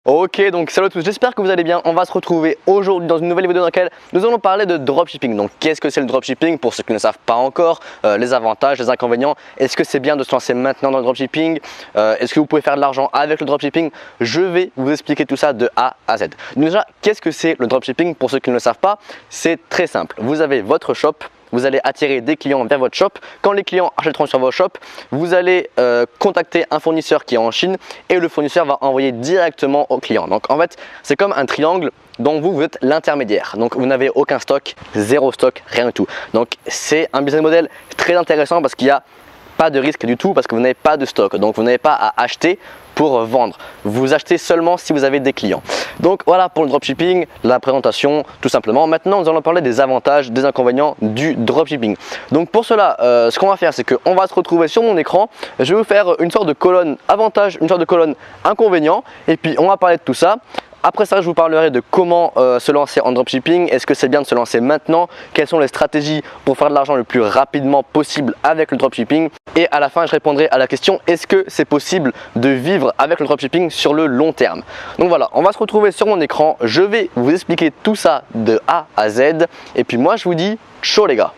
Ok, donc salut à tous, j'espère que vous allez bien. On va se retrouver aujourd'hui dans une nouvelle vidéo dans laquelle nous allons parler de dropshipping. Donc qu'est-ce que c'est le dropshipping pour ceux qui ne savent pas encore, les avantages, les inconvénients. Est-ce que c'est bien de se lancer maintenant dans le dropshipping, est-ce que vous pouvez faire de l'argent avec le dropshipping? Je vais vous expliquer tout ça de A à Z. Donc déjà, qu'est-ce que c'est le dropshipping pour ceux qui ne le savent pas? C'est très simple, vous avez votre shop. Vous allez attirer des clients vers votre shop. Quand les clients achèteront sur votre shop, vous allez contacter un fournisseur qui est en Chine et le fournisseur va envoyer directement au client. Donc en fait, c'est comme un triangle dont vous êtes l'intermédiaire. Donc vous n'avez aucun stock, zéro stock, rien du tout. Donc c'est un business model très intéressant parce qu'il n'y a pas de risque du tout parce que vous n'avez pas de stock. Donc vous n'avez pas à acheter pour vendre. Vous achetez seulement si vous avez des clients. Donc voilà pour le dropshipping, la présentation tout simplement. Maintenant nous allons parler des avantages, des inconvénients du dropshipping. Donc pour cela, ce qu'on va faire c'est qu'on va se retrouver sur mon écran. Je vais vous faire une sorte de colonne avantage, une sorte de colonne inconvénient et puis on va parler de tout ça. Après ça, je vous parlerai de comment se lancer en dropshipping. Est-ce que c'est bien de se lancer maintenant? Quelles sont les stratégies pour faire de l'argent le plus rapidement possible avec le dropshipping? Et à la fin, je répondrai à la question, est-ce que c'est possible de vivre avec le dropshipping sur le long terme? Donc voilà, on va se retrouver sur mon écran. Je vais vous expliquer tout ça de A à Z. Et puis moi, je vous dis ciao les gars.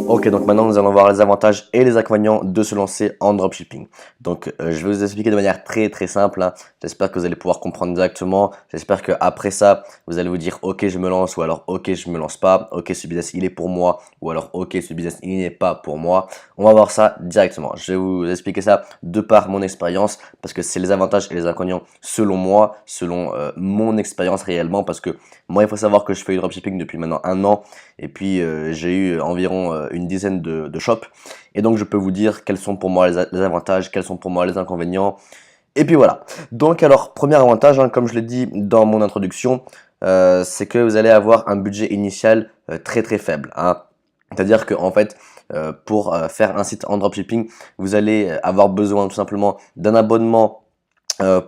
Ok, donc maintenant nous allons voir les avantages et les inconvénients de se lancer en dropshipping. Donc je vais vous expliquer de manière très simple, hein. J'espère que vous allez pouvoir comprendre directement. J'espère que après ça, vous allez vous dire ok je me lance ou alors ok je me lance pas. Ok ce business il est pour moi ou alors ok ce business il n'est pas pour moi. On va voir ça directement. Je vais vous expliquer ça de par mon expérience parce que c'est les avantages et les inconvénients selon moi, selon mon expérience réellement parce que moi il faut savoir que je fais du dropshipping depuis maintenant 1 an et puis j'ai eu environ une dizaine de shops et donc je peux vous dire quels sont pour moi les avantages, quels sont pour moi les inconvénients et puis voilà. Donc alors premier avantage, hein, comme je l'ai dit dans mon introduction, c'est que vous allez avoir un budget initial très faible, hein. C'est-à-dire que en fait pour faire un site en dropshipping vous allez avoir besoin tout simplement d'un abonnement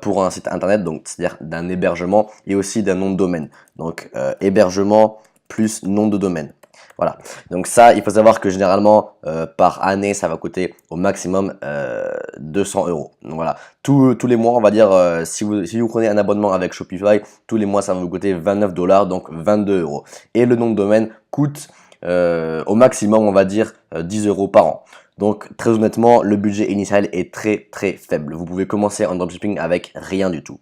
pour un site internet, donc c'est-à-dire d'un hébergement et aussi d'un nom de domaine. Donc hébergement plus nom de domaine. Voilà, donc ça il faut savoir que généralement par année ça va coûter au maximum 200 €. Donc voilà, tous les mois on va dire si vous prenez un abonnement avec Shopify, tous les mois ça va vous coûter 29 $, donc 22 €. Et le nom de domaine coûte au maximum on va dire 10 € par an. Donc très honnêtement le budget initial est très faible. Vous pouvez commencer en dropshipping avec rien du tout.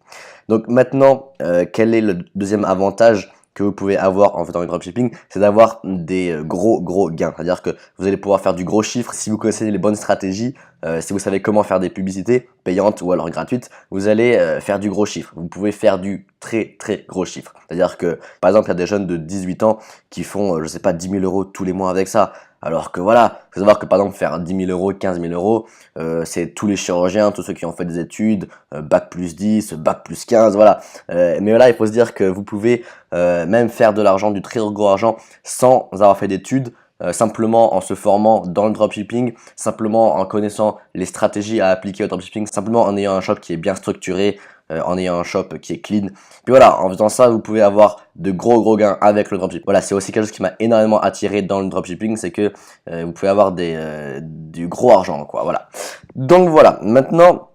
Donc maintenant quel est le deuxième avantage que vous pouvez avoir en faisant du dropshipping, c'est d'avoir des gros gains. C'est-à-dire que vous allez pouvoir faire du gros chiffre si vous connaissez les bonnes stratégies, si vous savez comment faire des publicités payantes ou alors gratuites, vous allez faire du gros chiffre. Vous pouvez faire du très gros chiffre. C'est-à-dire que par exemple, il y a des jeunes de 18 ans qui font, je sais pas, 10 000 € tous les mois avec ça. Alors que voilà, il faut savoir que par exemple faire 10 000 €, 15 000 €, c'est tous les chirurgiens, tous ceux qui ont fait des études, bac plus 10, bac plus 15, voilà. Mais voilà, il faut se dire que vous pouvez même faire de l'argent, du très gros argent, sans avoir fait d'études, simplement en se formant dans le dropshipping, simplement en connaissant les stratégies à appliquer au dropshipping, simplement en ayant un shop qui est bien structuré, en ayant un shop qui est clean. Puis voilà, en faisant ça, vous pouvez avoir de gros gains avec le dropshipping. Voilà, c'est aussi quelque chose qui m'a énormément attiré dans le dropshipping, c'est que vous pouvez avoir du gros argent, quoi. Voilà. Donc voilà, maintenant,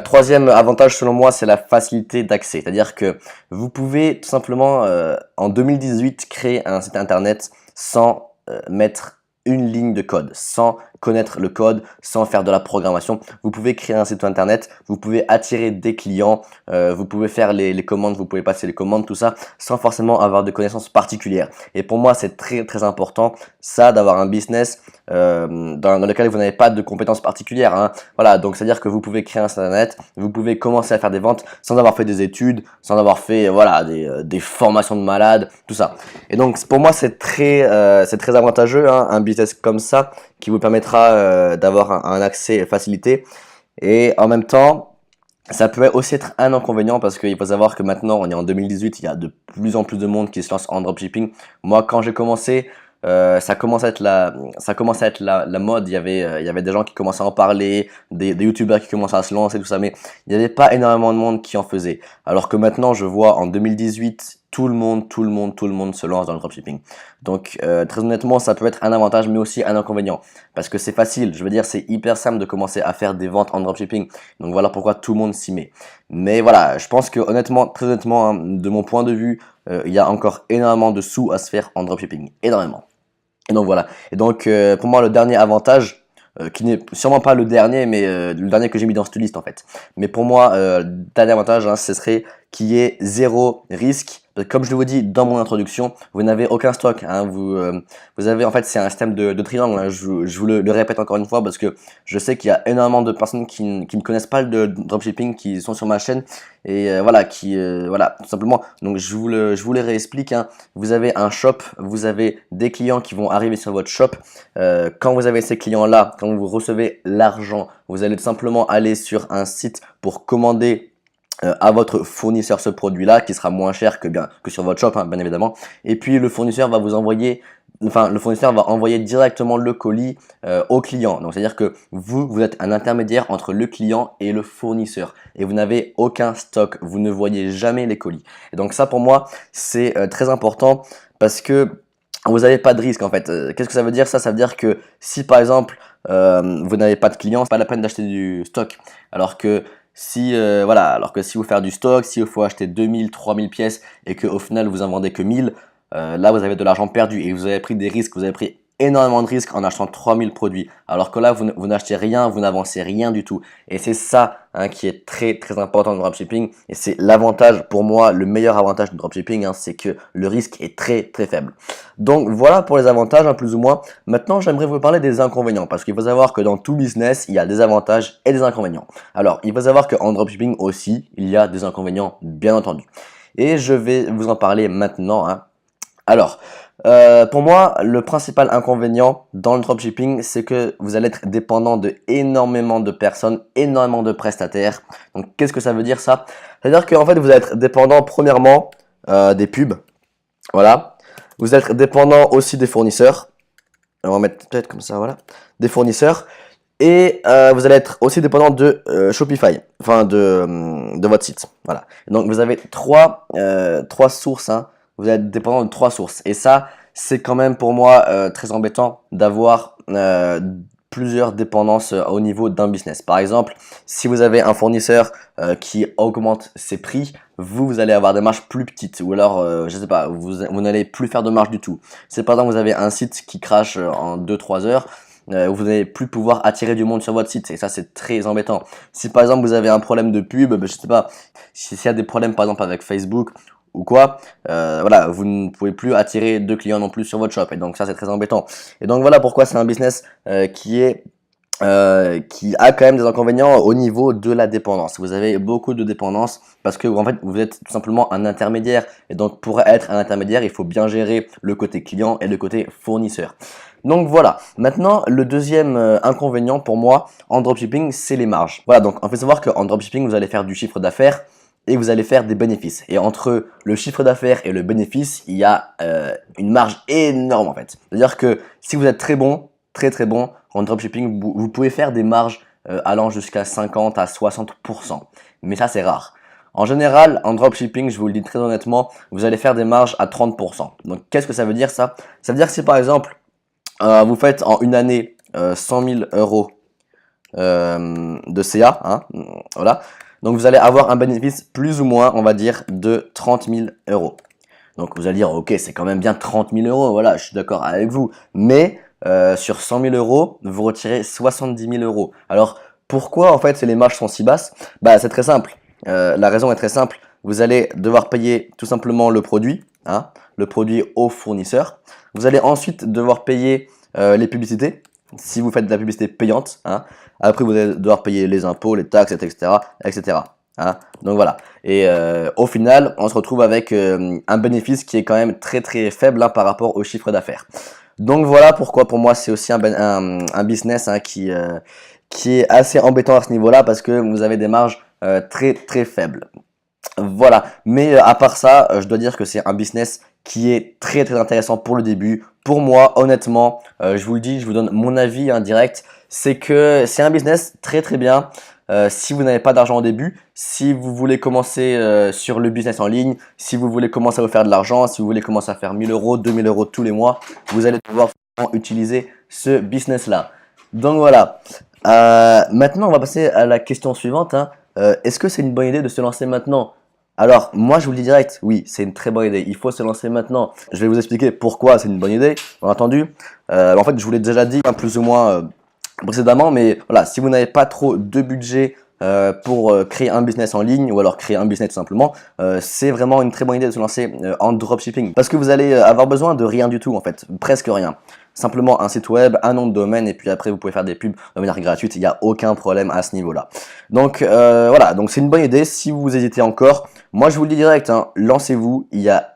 troisième avantage selon moi, c'est la facilité d'accès. C'est-à-dire que vous pouvez tout simplement en 2018 créer un site internet sans mettre une ligne de code, sans connaître le code, sans faire de la programmation. Vous pouvez créer un site internet, vous pouvez attirer des clients, vous pouvez faire les commandes, vous pouvez passer les commandes, tout ça, sans forcément avoir de connaissances particulières. Et pour moi, c'est très important, ça, d'avoir un business dans lequel vous n'avez pas de compétences particulières, hein. Voilà, donc c'est-à-dire que vous pouvez créer un site internet, vous pouvez commencer à faire des ventes sans avoir fait des études, sans avoir fait voilà des formations de malades, tout ça. Et donc pour moi, c'est très avantageux, hein, un business comme ça qui vous permettra d'avoir un accès facilité. Et en même temps, ça peut aussi être un inconvénient parce qu'il faut savoir que maintenant, on est en 2018, il y a de plus en plus de monde qui se lance en dropshipping. Moi, quand j'ai commencé, ça commence à être la mode. Il y avait des gens qui commençaient à en parler, des youtubeurs qui commençaient à se lancer, tout ça, mais il n'y avait pas énormément de monde qui en faisait. Alors que maintenant, je vois en 2018, tout le monde se lance dans le dropshipping. Donc très honnêtement, ça peut être un avantage mais aussi un inconvénient parce que c'est facile, je veux dire c'est hyper simple de commencer à faire des ventes en dropshipping. Donc voilà pourquoi tout le monde s'y met. Mais voilà, je pense que honnêtement, très honnêtement, hein, de mon point de vue, il y a encore énormément de sous à se faire en dropshipping, énormément. Et donc voilà. Et donc pour moi le dernier avantage qui n'est sûrement pas le dernier, mais le dernier que j'ai mis dans cette liste en fait. Mais pour moi, le dernier avantage, hein, ce serait qu'il y ait zéro risque. Comme je vous dis dans mon introduction, vous n'avez aucun stock. Hein, vous avez en fait, c'est un système de triangle. Hein, je vous le répète encore une fois parce que je sais qu'il y a énormément de personnes qui ne connaissent pas le dropshipping, qui sont sur ma chaîne et voilà, voilà, tout simplement. Donc je vous le réexplique. Hein, vous avez un shop, vous avez des clients qui vont arriver sur votre shop. Quand vous avez ces clients-là, quand vous recevez l'argent, vous allez tout simplement aller sur un site pour commander à votre fournisseur ce produit-là qui sera moins cher que sur votre shop, hein, bien évidemment. Et puis le fournisseur va vous envoyer, le fournisseur va envoyer directement le colis au client. Donc c'est-à-dire que vous êtes un intermédiaire entre le client et le fournisseur et vous n'avez aucun stock, vous ne voyez jamais les colis. Et donc ça pour moi c'est très important parce que vous n'avez pas de risque en fait. Qu'est-ce que ça veut dire ça? Ça veut dire que si par exemple vous n'avez pas de clients, c'est pas la peine d'acheter du stock. Alors que si si vous faites du stock, s'il faut acheter 2000, 3000 pièces et qu'au final vous en vendez que 1000, là vous avez de l'argent perdu et vous avez pris des risques, vous avez pris énormément de risques en achetant 3000 produits. Alors que là vous n'achetez rien, vous n'avancez rien du tout. Et c'est ça hein, qui est très important dans le dropshipping. Et c'est l'avantage pour moi, le meilleur avantage du dropshipping, hein, c'est que le risque est très faible. Donc voilà pour les avantages, hein, plus ou moins. Maintenant j'aimerais vous parler des inconvénients parce qu'il faut savoir que dans tout business, il y a des avantages et des inconvénients. Alors il faut savoir qu'en dropshipping aussi, il y a des inconvénients, bien entendu. Et je vais vous en parler maintenant. Hein. Alors, pour moi, le principal inconvénient dans le dropshipping, c'est que vous allez être dépendant de énormément de personnes, énormément de prestataires. Donc, qu'est-ce que ça veut dire ça? C'est-à-dire qu'en fait, vous allez être dépendant premièrement des pubs. Voilà. Vous êtes dépendant aussi des fournisseurs. On va mettre peut-être comme ça, voilà. Des fournisseurs. Et vous allez être aussi dépendant de Shopify, enfin de votre site. Voilà. Donc, vous avez trois sources, hein. Vous êtes dépendant de 3 sources. Et ça, c'est quand même pour moi très embêtant d'avoir plusieurs dépendances au niveau d'un business. Par exemple, si vous avez un fournisseur qui augmente ses prix, vous allez avoir des marges plus petites. Ou alors, je sais pas, vous n'allez plus faire de marge du tout. Si par exemple vous avez un site qui crache en 2-3 heures, vous n'allez plus pouvoir attirer du monde sur votre site et ça c'est très embêtant. Si par exemple vous avez un problème de pub, je sais pas, s'il y a des problèmes par exemple avec Facebook ou quoi, voilà, vous ne pouvez plus attirer de clients non plus sur votre shop et donc ça c'est très embêtant. Et donc voilà pourquoi c'est un business qui a quand même des inconvénients au niveau de la dépendance. Vous avez beaucoup de dépendance parce que en fait vous êtes tout simplement un intermédiaire et donc pour être un intermédiaire il faut bien gérer le côté client et le côté fournisseur. Donc voilà, maintenant le deuxième inconvénient pour moi en dropshipping c'est les marges. Voilà, donc on fait savoir qu'en dropshipping vous allez faire du chiffre d'affaires et vous allez faire des bénéfices. Et entre le chiffre d'affaires et le bénéfice, il y a une marge énorme en fait. C'est-à-dire que si vous êtes très bon en dropshipping, vous pouvez faire des marges allant jusqu'à 50 à 60%. Mais ça c'est rare. En général, en dropshipping, je vous le dis très honnêtement, vous allez faire des marges à 30%. Donc qu'est-ce que ça veut dire ça? Ça veut dire que si par exemple, vous faites en une année 100 000 euros de CA, hein, voilà. Donc vous allez avoir un bénéfice plus ou moins, on va dire, de 30 000 euros. Donc vous allez dire, ok, c'est quand même bien 30 000 euros, voilà, je suis d'accord avec vous. Mais sur 100 000 euros, vous retirez 70 000 euros. Alors pourquoi en fait les marges sont si basses? Bah c'est très simple. La raison est très simple. Vous allez devoir payer tout simplement le produit, hein, le produit au fournisseur. Vous allez ensuite devoir payer les publicités. Si vous faites de la publicité payante, hein, après vous allez devoir payer les impôts, les taxes, etc. Hein. Donc voilà. Et au final, on se retrouve avec un bénéfice qui est quand même très faible hein, par rapport au chiffre d'affaires. Donc voilà pourquoi pour moi c'est aussi un business hein, qui est assez embêtant à ce niveau-là parce que vous avez des marges très faibles. Voilà, mais à part ça, je dois dire que c'est un business qui est très intéressant pour le début. Pour moi, honnêtement, je vous le dis, je vous donne mon avis indirect, c'est que c'est un business très bien. si vous n'avez pas d'argent au début, si vous voulez commencer sur le business en ligne, si vous voulez commencer à vous faire de l'argent, si vous voulez commencer à faire 1000 euros, 2000 euros tous les mois, vous allez devoir utiliser ce business-là. Donc voilà. Maintenant, on va passer à la question suivante, hein. Est-ce que c'est une bonne idée de se lancer maintenant? Alors, moi, je vous le dis direct, oui, c'est une très bonne idée. Il faut se lancer maintenant. Je vais vous expliquer pourquoi c'est une bonne idée, bien entendu. En fait, je vous l'ai déjà dit, hein, plus ou moins précédemment, mais voilà, si vous n'avez pas trop de budget pour créer un business en ligne ou alors créer un business tout simplement, c'est vraiment une très bonne idée de se lancer en dropshipping parce que vous allez avoir besoin de rien du tout en fait, presque rien. Simplement un site web, un nom de domaine et puis après vous pouvez faire des pubs de manière gratuite, il n'y a aucun problème à ce niveau-là. Donc voilà, donc c'est une bonne idée si vous hésitez encore. Moi je vous le dis direct, hein, lancez-vous, il n'y a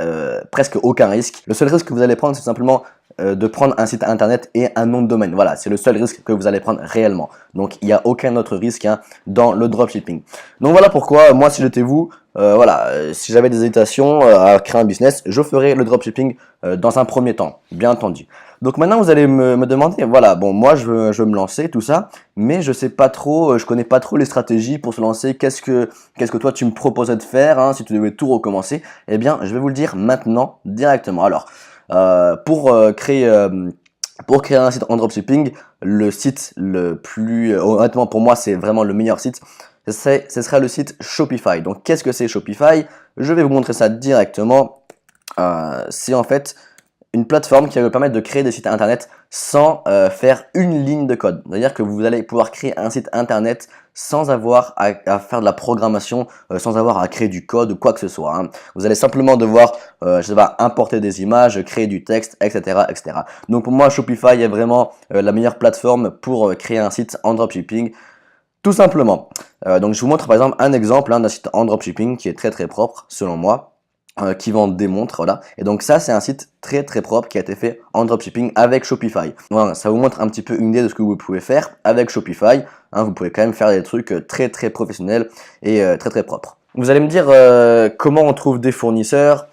presque aucun risque. Le seul risque que vous allez prendre c'est simplement de prendre un site internet et un nom de domaine. Voilà, c'est le seul risque que vous allez prendre réellement. Donc il n'y a aucun autre risque hein, dans le dropshipping. Donc voilà pourquoi moi si j'étais vous, si j'avais des hésitations à créer un business, je ferais le dropshipping dans un premier temps, bien entendu. Donc maintenant vous allez me demander, voilà, bon moi je veux me lancer, tout ça, mais je sais pas trop, je connais pas trop les stratégies pour se lancer, qu'est-ce que toi tu me proposais de faire hein, si tu devais tout recommencer? Eh bien je vais vous le dire maintenant, directement. Alors, pour créer un site en dropshipping, le site le plus, honnêtement pour moi c'est vraiment le meilleur site, ce sera le site Shopify. Donc qu'est-ce que c'est Shopify? Je vais vous montrer ça directement. C'est en fait une plateforme qui va vous permettre de créer des sites internet sans faire une ligne de code. C'est-à-dire que vous allez pouvoir créer un site internet sans avoir à faire de la programmation, sans avoir à créer du code ou quoi que ce soit. Hein. Vous allez simplement devoir, je sais pas, importer des images, créer du texte, etc., etc. Donc pour moi, Shopify est vraiment la meilleure plateforme pour créer un site en dropshipping. Tout simplement. Donc je vous montre par exemple un exemple hein, d'un site en dropshipping qui est très très propre selon moi. Qui vend des montres, voilà. Et donc ça, c'est un site très très propre qui a été fait en dropshipping avec Shopify. Voilà, ça vous montre un petit peu une idée de ce que vous pouvez faire avec Shopify. Hein, vous pouvez quand même faire des trucs très très professionnels et très très propres. Vous allez me dire comment on trouve des fournisseurs,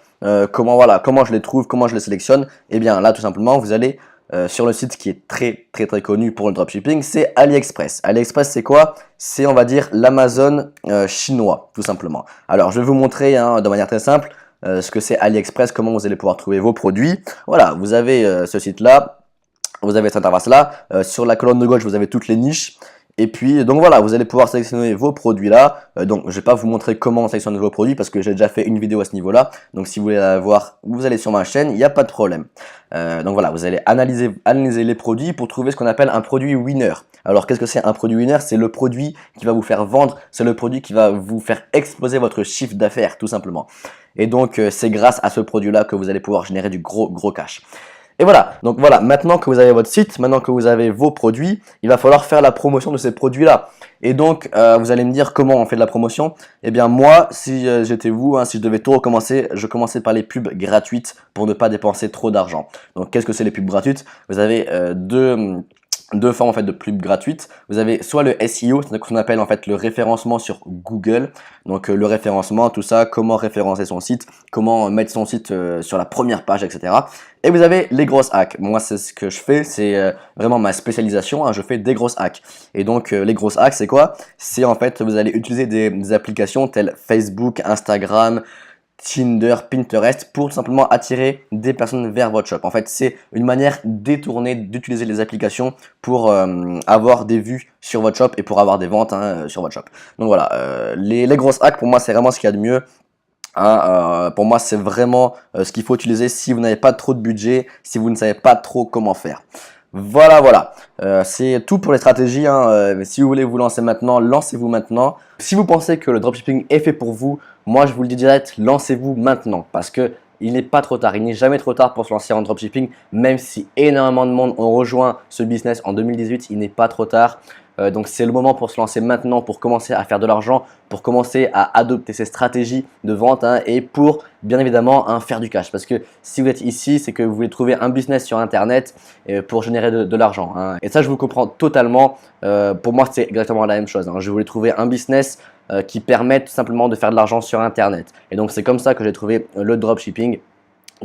comment je les trouve, comment je les sélectionne. Et bien là, tout simplement, vous allez sur le site qui est très très très connu pour le dropshipping, c'est AliExpress. AliExpress c'est quoi? C'est on va dire l'Amazon chinois, tout simplement. Alors je vais vous montrer hein, de manière très simple ce que c'est AliExpress, comment vous allez pouvoir trouver vos produits. Voilà, vous avez ce site-là, vous avez cette interface-là. Sur la colonne de gauche, vous avez toutes les niches. Et puis, donc voilà, vous allez pouvoir sélectionner vos produits là. Donc, je vais pas vous montrer comment sélectionner vos produits parce que j'ai déjà fait une vidéo à ce niveau-là. Donc, si vous voulez la voir, vous allez sur ma chaîne, il n'y a pas de problème. Donc voilà, vous allez analyser les produits pour trouver ce qu'on appelle un produit winner. Alors, qu'est-ce que c'est un produit winner? C'est le produit qui va vous faire vendre, c'est le produit qui va vous faire exploser votre chiffre d'affaires, tout simplement. Et donc, c'est grâce à ce produit-là que vous allez pouvoir générer du gros cash. Et voilà, donc voilà, maintenant que vous avez votre site, maintenant que vous avez vos produits, il va falloir faire la promotion de ces produits-là. Et donc, vous allez me dire comment on fait de la promotion. Eh bien moi, si j'étais vous, hein, si je devais tout recommencer, je commençais par les pubs gratuites pour ne pas dépenser trop d'argent. Donc qu'est-ce que c'est les pubs gratuites? Vous avez deux formes en fait de pubs gratuites. Vous avez soit le SEO, c'est ce qu'on appelle en fait le référencement sur Google. Donc le référencement, tout ça, comment référencer son site, comment mettre son site sur la première page, etc. Et vous avez les grosses hacks. Moi, c'est ce que je fais, c'est vraiment ma spécialisation. Hein, je fais des grosses hacks. Et donc les grosses hacks, c'est quoi? C'est en fait vous allez utiliser des applications telles Facebook, Instagram, Tinder, Pinterest pour tout simplement attirer des personnes vers votre shop. En fait, c'est une manière détournée d'utiliser les applications pour avoir des vues sur votre shop et pour avoir des ventes hein, sur votre shop. Donc voilà, les grosses hacks pour moi c'est vraiment ce qu'il y a de mieux. Hein, pour moi c'est vraiment ce qu'il faut utiliser si vous n'avez pas trop de budget, si vous ne savez pas trop comment faire. Voilà. C'est tout pour les stratégies. Hein. Si vous voulez vous lancer maintenant, lancez-vous maintenant. Si vous pensez que le dropshipping est fait pour vous, moi je vous le dis direct, lancez-vous maintenant parce que il n'est pas trop tard. Il n'est jamais trop tard pour se lancer en dropshipping. Même si énormément de monde ont rejoint ce business en 2018, il n'est pas trop tard. Donc c'est le moment pour se lancer maintenant, pour commencer à faire de l'argent, pour commencer à adopter ces stratégies de vente hein, et pour bien évidemment hein, faire du cash. Parce que si vous êtes ici, c'est que vous voulez trouver un business sur internet pour générer de l'argent. Hein. Et ça je vous comprends totalement. Pour moi c'est exactement la même chose. Hein. Je voulais trouver un business qui permette tout simplement de faire de l'argent sur internet. Et donc c'est comme ça que j'ai trouvé le dropshipping.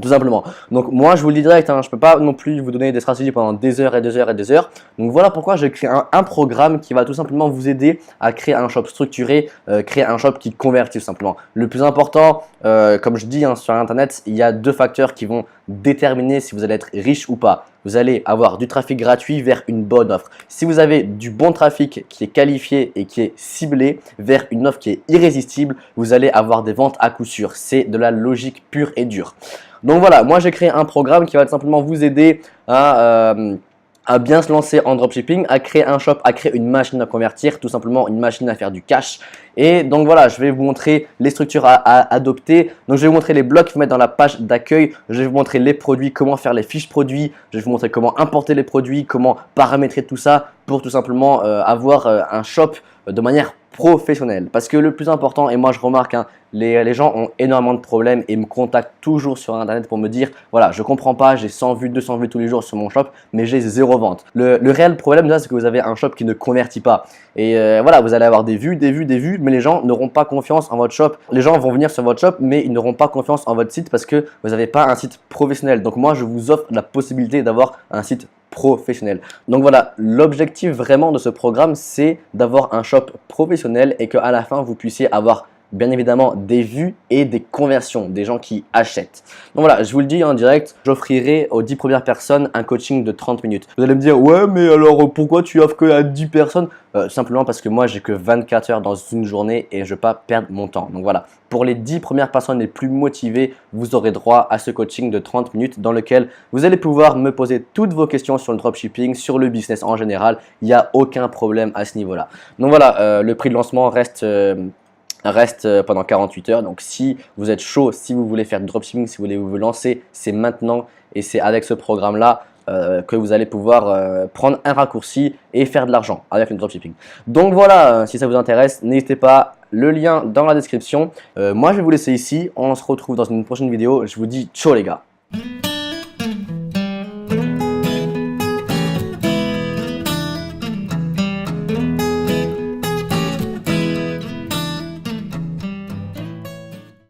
Tout simplement. Donc moi je vous le dis direct, hein, je ne peux pas non plus vous donner des stratégies pendant des heures et des heures et des heures. Donc voilà pourquoi j'ai créé un programme qui va tout simplement vous aider à créer un shop structuré, créer un shop qui convertit tout simplement. Le plus important, comme je dis hein, sur internet, il y a 2 facteurs qui vont déterminer si vous allez être riche ou pas. Vous allez avoir du trafic gratuit vers une bonne offre. Si vous avez du bon trafic qui est qualifié et qui est ciblé vers une offre qui est irrésistible, vous allez avoir des ventes à coup sûr. C'est de la logique pure et dure. Donc voilà, moi j'ai créé un programme qui va tout simplement vous aider à bien se lancer en dropshipping, à créer un shop, à créer une machine à convertir, tout simplement une machine à faire du cash. Et donc voilà, je vais vous montrer les structures à adopter. Donc je vais vous montrer les blocs qu'il faut mettre dans la page d'accueil. Je vais vous montrer les produits, comment faire les fiches produits. Je vais vous montrer comment importer les produits, comment paramétrer tout ça pour tout simplement avoir un shop de manière professionnelle. Parce que le plus important, et moi je remarque, hein, les gens ont énormément de problèmes et me contactent toujours sur internet pour me dire voilà, je comprends pas, j'ai 100 vues, 200 vues tous les jours sur mon shop, mais j'ai 0 vente. Le réel problème là, c'est que vous avez un shop qui ne convertit pas. Et voilà, vous allez avoir des vues, mais les gens n'auront pas confiance en votre shop. Les gens vont venir sur votre shop, mais ils n'auront pas confiance en votre site parce que vous n'avez pas un site professionnel. Donc moi, je vous offre la possibilité d'avoir un site professionnel. Donc voilà, l'objectif vraiment de ce programme, c'est d'avoir un shop professionnel et qu'à la fin, vous puissiez avoir bien évidemment des vues et des conversions, des gens qui achètent. Donc voilà, je vous le dis en direct, j'offrirai aux 10 premières personnes un coaching de 30 minutes. Vous allez me dire, ouais, mais alors pourquoi tu offres que à 10 personnes? Simplement parce que moi, j'ai que 24 heures dans une journée et je ne veux pas perdre mon temps. Donc voilà, pour les 10 premières personnes les plus motivées, vous aurez droit à ce coaching de 30 minutes dans lequel vous allez pouvoir me poser toutes vos questions sur le dropshipping, sur le business en général. Il n'y a aucun problème à ce niveau-là. Donc voilà, le prix de lancement reste pendant 48 heures. Donc si vous êtes chaud, si vous voulez faire du dropshipping, si vous voulez vous lancer, c'est maintenant et c'est avec ce programme-là que vous allez pouvoir prendre un raccourci et faire de l'argent avec le dropshipping. Donc voilà, si ça vous intéresse, n'hésitez pas, le lien dans la description. Moi je vais vous laisser ici, on se retrouve dans une prochaine vidéo. Je vous dis ciao les gars.